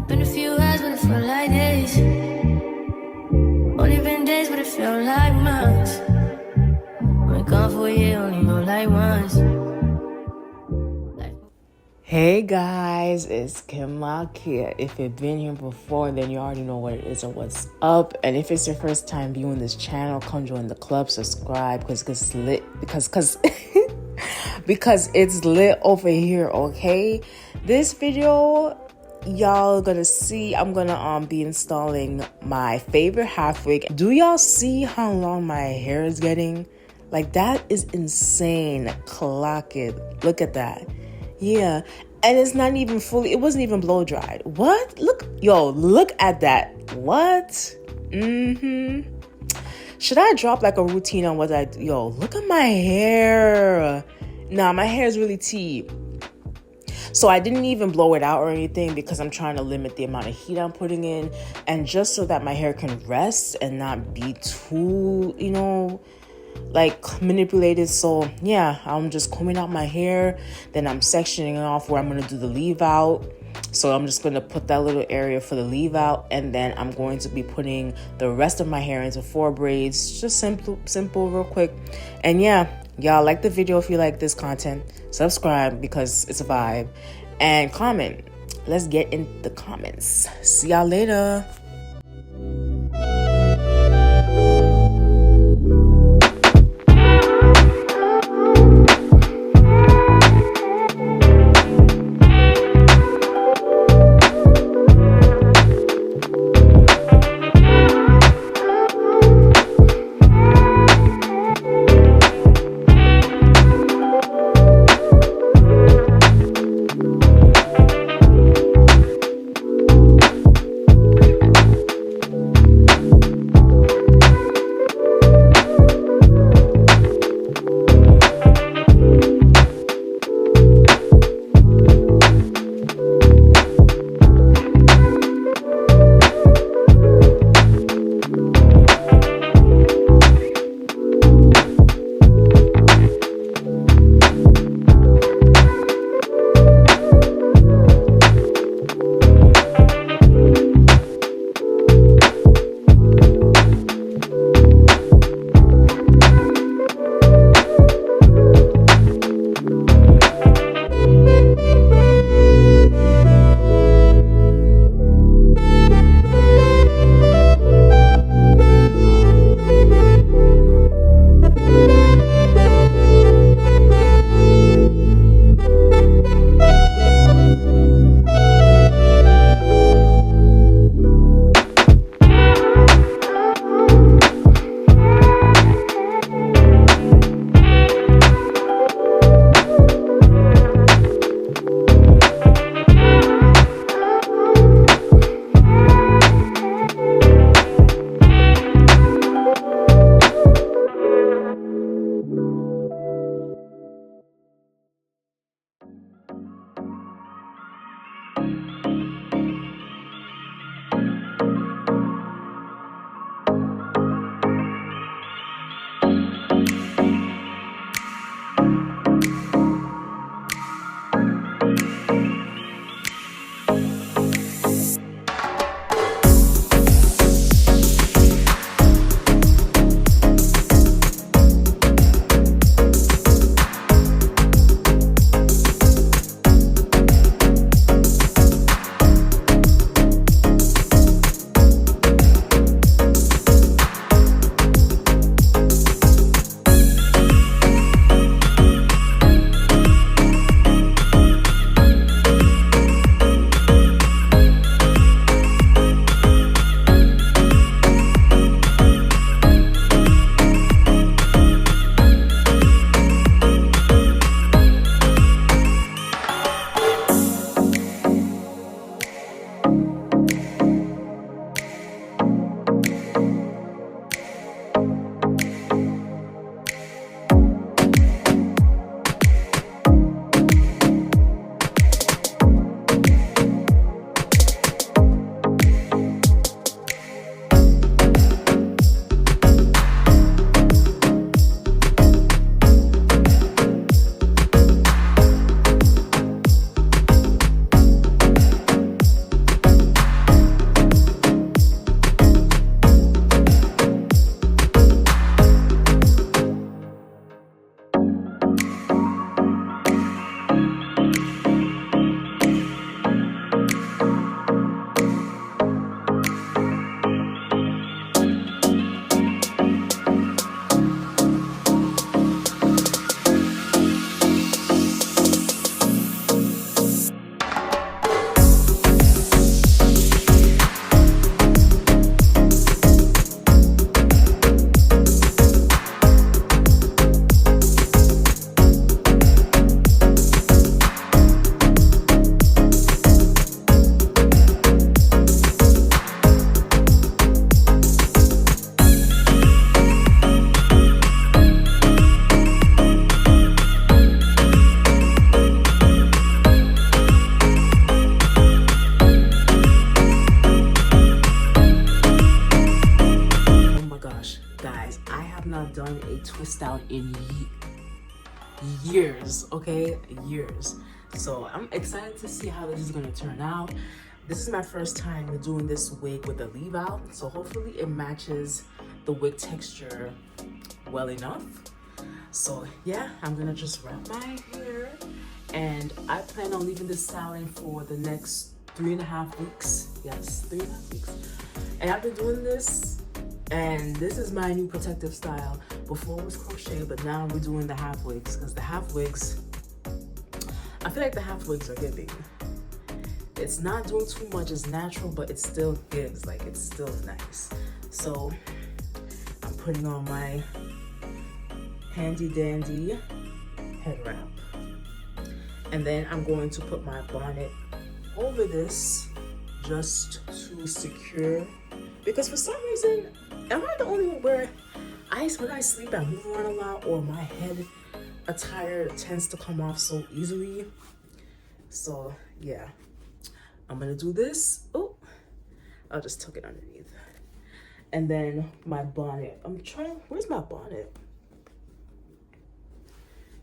Been a few hours, but it felt like days. Only been days, but it felt like months. Been gone for a year, only know like once. Hey guys, it's Kim here. If you've been here before, then you already know what it is or what's up. And if it's your first time viewing this channel, come join the club, subscribe because it's lit. Because because it's lit over here. Okay, this video, y'all gonna see. I'm gonna be installing my favorite half wig. Do y'all see how long my hair is getting? Like, that is insane. Clock it. Look at that. Yeah, and it's not even fully, it wasn't even blow dried. What? Look at that. What? Should I drop like a routine on what look at my hair. Nah, my hair is really tea. So I didn't even blow it out or anything because I'm trying to limit the amount of heat I'm putting in, and just so that my hair can rest and not be too, like manipulated. So yeah, I'm just combing out my hair, then I'm sectioning off where I'm going to do the leave out. So I'm just going to put that little area for the leave out, and then I'm going to be putting the rest of my hair into 4 braids. Just simple real quick. And yeah, y'all like the video. If you like this content, subscribe because it's a vibe, and comment. Let's get in the comments. See y'all later. this style in years, okay? Years. So I'm excited to see how this is gonna turn out. This is my first time doing this wig with a leave out, so hopefully it matches the wig texture well enough. So yeah, I'm gonna just wrap my hair, and I plan on leaving this styling for the next 3.5 weeks. Yes, 3.5 weeks. And I've been doing this, and this is my new protective style. Before it was crochet, but now we're doing the half wigs, because the half wigs, I feel like the half wigs are giving. It's not doing too much, it's natural, but it still gives, like it's still nice. So I'm putting on my handy dandy head wrap. And then I'm going to put my bonnet over this just to secure, because for some reason, am I the only one where when I sleep, I move around a lot, or my head attire tends to come off so easily. So yeah, I'm gonna do this. Oh, I'll just tuck it underneath. And then my bonnet. Where's my bonnet?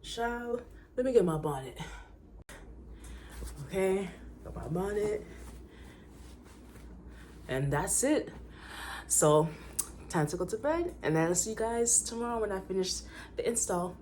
Child, let me get my bonnet. Okay, got my bonnet. And that's it. So, time to go to bed, and then I'll see you guys tomorrow when I finish the install.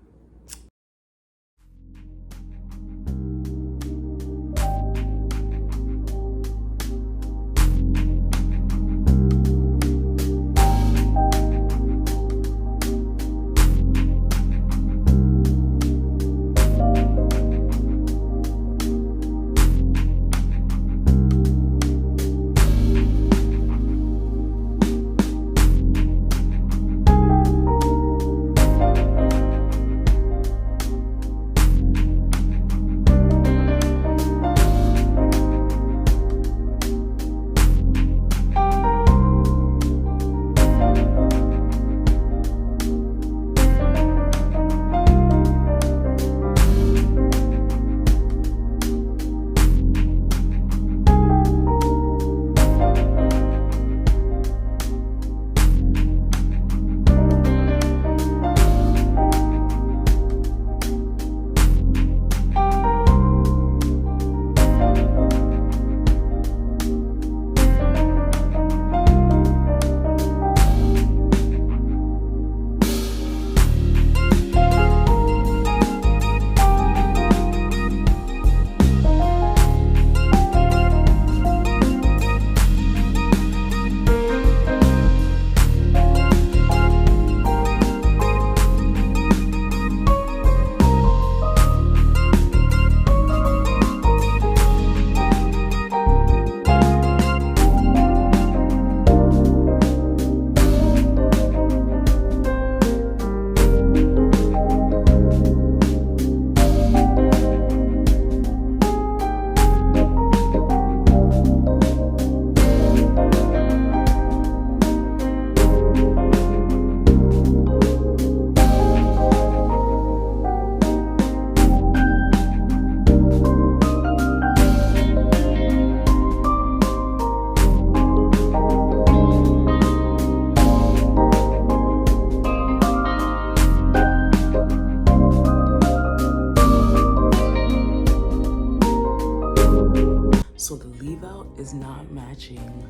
So the leave out is not matching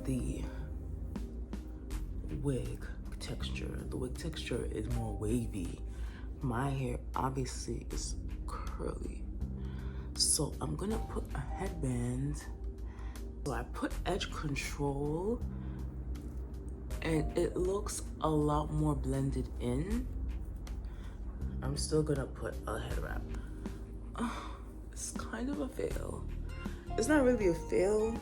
the wig texture. The wig texture is more wavy. My hair obviously is curly. So I'm gonna put a headband. So I put edge control, and it looks a lot more blended in. I'm still gonna put a head wrap. Oh, it's kind of a fail. It's not really a fail.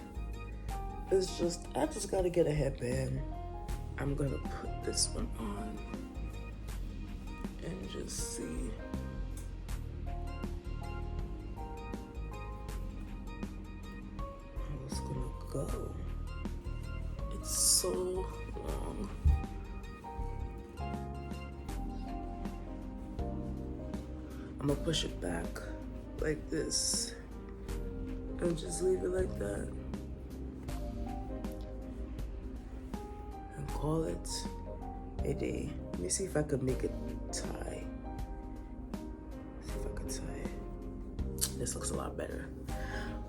It's just, I just gotta get a headband. I'm gonna put this one on and just see. How it's gonna go. It's so long. I'm gonna push it back like this and just leave it like that and call it a day. Let me see if I could make it tie. See if I could tie it. This looks a lot better.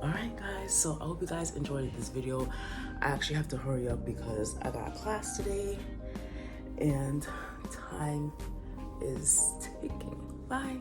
All right, guys, so I hope you guys enjoyed this video. I actually have to hurry up because I got class today and time is ticking. Bye.